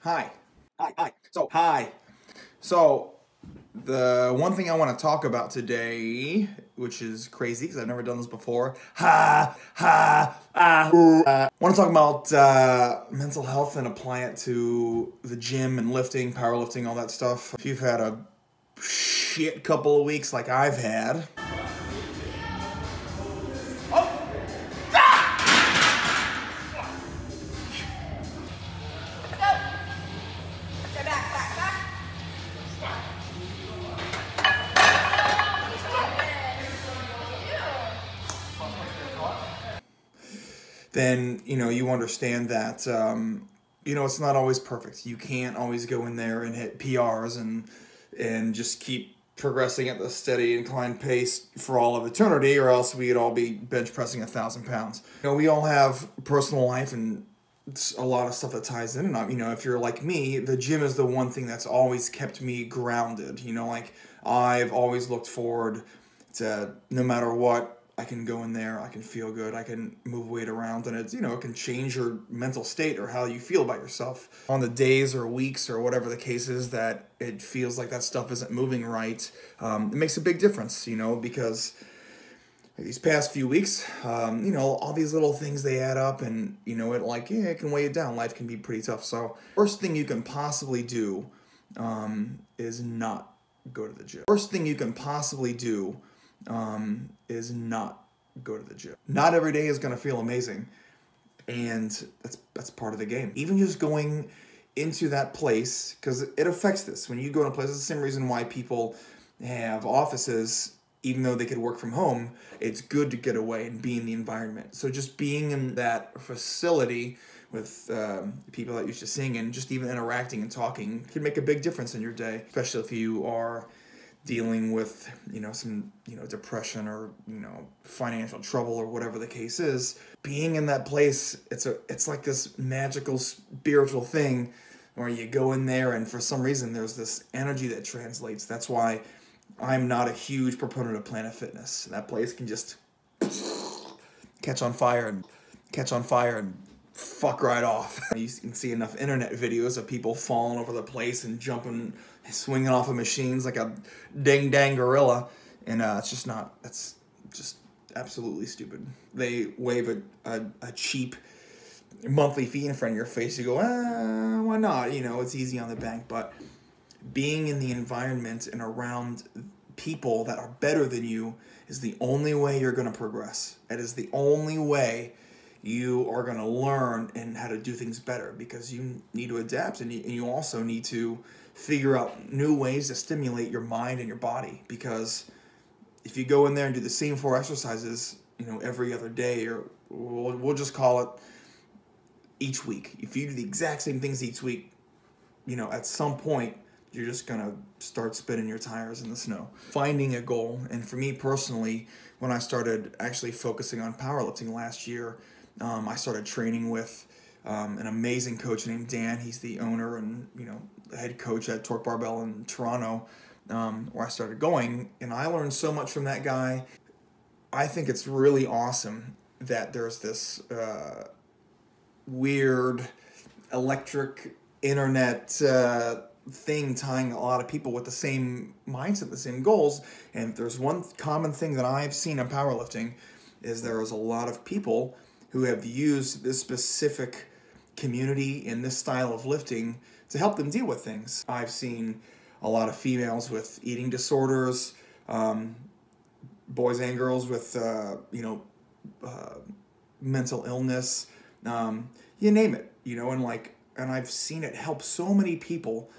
Hi. So, the one thing I want to talk about today, which is crazy because I've never done this before. I want to talk about mental health and apply it to the gym and lifting, powerlifting, all that stuff. If you've had a shit couple of weeks like I've had. Then, you understand that, it's not always perfect. You can't always go in there and hit PRs and just keep progressing at the steady inclined pace for all of eternity, or else we'd all be bench pressing 1,000 pounds. We all have personal life and a lot of stuff that ties in. And, if you're like me, the gym is the one thing that's always kept me grounded. I've always looked forward to, no matter what, I can go in there, I can feel good, I can move weight around, and it's, it can change your mental state or how you feel about yourself. On the days or weeks or whatever the case is that it feels like that stuff isn't moving right, it makes a big difference, because these past few weeks, all these little things, they add up, and, it can weigh you down. Life can be pretty tough. So first thing you can possibly do is not go to the gym. First thing you can possibly do is not go to the gym. Not every day is going to feel amazing, and that's part of the game. Even just going into that place, because it affects this. When you go to a place, it's the same reason why people have offices, even though they could work from home. It's good to get away and be in the environment. So just being in that facility with people that you're used to seeing and just even interacting and talking can make a big difference in your day, especially if you are dealing with, some, depression or, financial trouble or whatever the case is. Being in that place, it's like this magical spiritual thing where you go in there and for some reason there's this energy that translates. That's why I'm not a huge proponent of Planet Fitness. That place can just catch on fire and fuck right off. You can see enough internet videos of people falling over the place and jumping, swinging off of machines like a dang gorilla, and it's just absolutely stupid. They wave a cheap monthly fee in front of your face. You go, why not? It's easy on the bank. But being in the environment and around people that are better than you is the only way you're going to progress. It is the only way you are going to learn and how to do things better, because you need to adapt, and you also need to figure out new ways to stimulate your mind and your body. Because if you go in there and do the same 4 exercises, every other day, or we'll just call it each week, if you do the exact same things each week, at some point you're just going to start spinning your tires in the snow. Finding a goal, and for me personally, when I started actually focusing on powerlifting last year, I started training with an amazing coach named Dan. He's the owner and, the head coach at Torque Barbell in Toronto, where I started going, and I learned so much from that guy. I think it's really awesome that there's this weird electric internet thing tying a lot of people with the same mindset, the same goals. And if there's one common thing that I've seen in powerlifting, is there is a lot of people who have used this specific community and this style of lifting to help them deal with things. I've seen a lot of females with eating disorders, boys and girls with, mental illness, you name it, and I've seen it help so many people,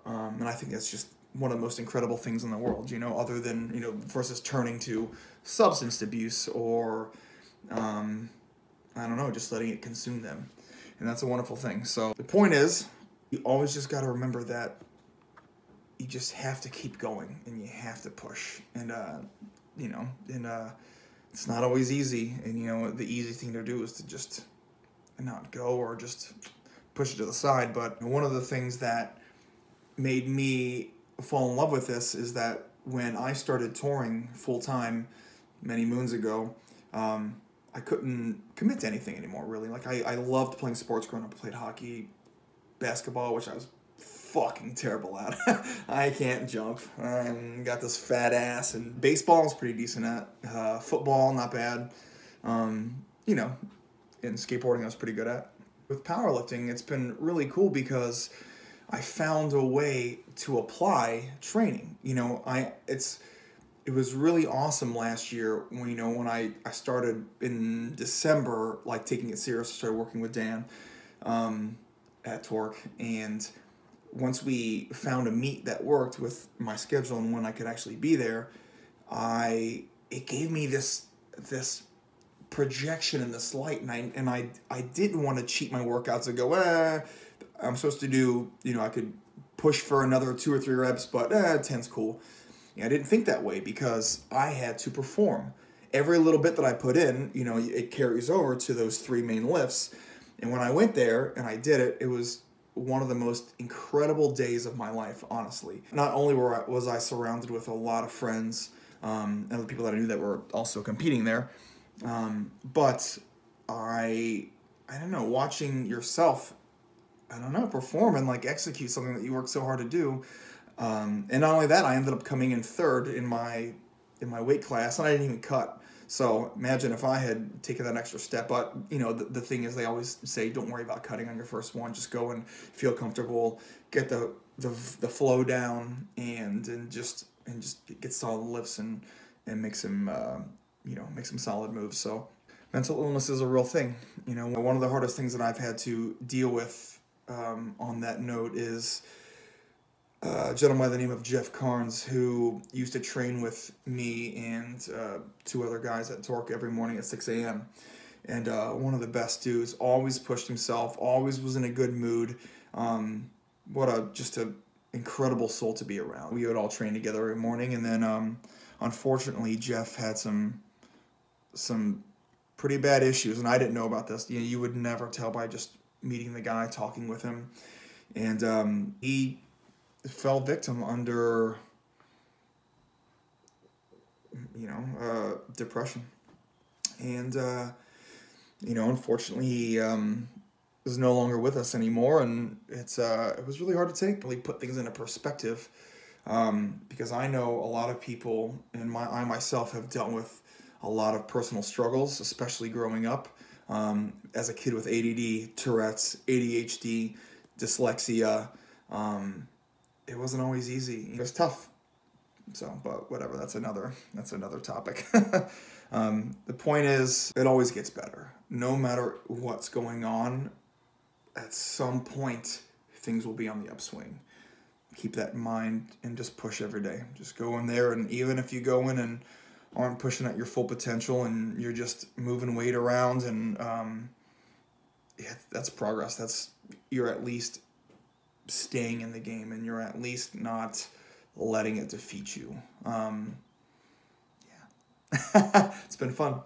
and I think that's just one of the most incredible things in the world, other than, versus turning to substance abuse or, I don't know, just letting it consume them. And that's a wonderful thing. So the point is, you always just got to remember that you just have to keep going and you have to push. And, it's not always easy. And, the easy thing to do is to just not go or just push it to the side. But one of the things that made me fall in love with this is that when I started touring full-time many moons ago, I couldn't commit to anything anymore, really. I loved playing sports growing up. I played hockey, basketball, which I was fucking terrible at. I can't jump. Got this fat ass. And baseball is pretty decent at. Football, not bad. You know, and skateboarding I was pretty good at. With powerlifting, it's been really cool because I found a way to apply training. You know, it was really awesome last year when, you know, when I started in December, like taking it serious. I started working with Dan at Torque, and once we found a meet that worked with my schedule and when I could actually be there, it gave me this projection in this light, and I didn't want to cheat my workouts and go, I'm supposed to do, you know, I could push for another 2 or 3 reps, but 10's cool. I didn't think that way because I had to perform. Every little bit that I put in, you know, it carries over to those 3 main lifts. And when I went there and I did it, it was one of the most incredible days of my life, honestly. Not only was I surrounded with a lot of friends and other people that I knew that were also competing there, but I don't know, watching yourself, perform and like execute something that you worked so hard to do. And not only that, I ended up coming in 3rd in my weight class, and I didn't even cut. So imagine if I had taken that extra step. But you know, the thing is, they always say, don't worry about cutting on your first one. Just go and feel comfortable, get the flow down, and just get solid lifts and make some make some solid moves. So mental illness is a real thing. You know, one of the hardest things that I've had to deal with on that note is a gentleman by the name of Jeff Carnes, who used to train with me and 2 other guys at Torque every morning at 6 a.m. And one of the best dudes, always pushed himself, always was in a good mood. Just an incredible soul to be around. We would all train together every morning, and then unfortunately Jeff had some pretty bad issues, and I didn't know about this. You know, you would never tell by just meeting the guy, talking with him, and he fell victim under, depression. And, unfortunately, he is no longer with us anymore, and it was really hard to take, really put things into perspective, because I know a lot of people, and I myself have dealt with a lot of personal struggles, especially growing up, as a kid with ADD, Tourette's, ADHD, dyslexia. It wasn't always easy. It was tough. So, but whatever, that's another topic. The point is, it always gets better. No matter what's going on, at some point, things will be on the upswing. Keep that in mind and just push every day. Just go in there, and even if you go in and aren't pushing at your full potential and you're just moving weight around, and that's progress. You're at least staying in the game, and you're at least not letting it defeat you. It's been fun.